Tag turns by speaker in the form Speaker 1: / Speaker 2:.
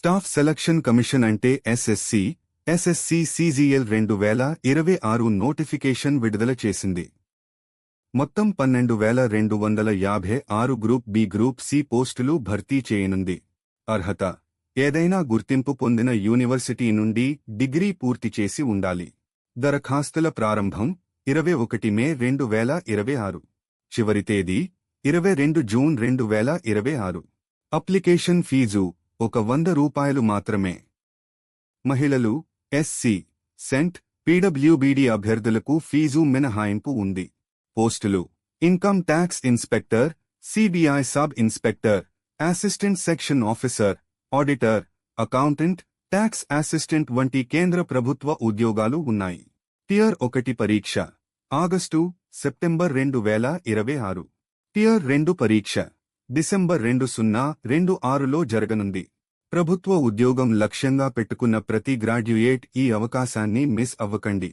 Speaker 1: Staff selection commission అంటే SSC CGL 2026 notification విడుదల చేసింది. మొత్తం 12,256 గ్రూప్ బి గ్రూప్ సి పోస్టులు భర్తీ చేయనుంది. అర్హత: ఏదైనా గుర్తింపు పొందిన యూనివర్సిటీ నుండి డిగ్రీ పూర్తి చేసి ఉండాలి. దరఖాస్తుల ప్రారంభం 21 మే 2026. చివరి తేదీ 22 జూన్ 2026. అప్లికేషన్ ఫీజు ₹100 మాత్రమే. మహిళలు, ఎస్సీ, సెంట్, పీడబ్ల్యూబీడీ అభ్యర్థులకు ఫీజు మినహాయింపు ఉంది. పోస్టులు: income tax inspector, CBI sub inspector, assistant section officer, auditor, accountant, tax assistant వంటి కేంద్ర ప్రభుత్వ ఉద్యోగాలు ఉన్నాయి. టియర్ 1 పరీక్ష ఆగస్టు, సెప్టెంబర్ 2026. టియర్ 2 పరీక్ష డిసెంబర్ 2026లో జరగనుంది. ప్రభుత్వ ఉద్యోగం లక్ష్యంగా పెట్టుకున్న ప్రతి గ్రాడ్యుయేట్ ఈ అవకాశాన్ని మిస్ అవ్వకండి.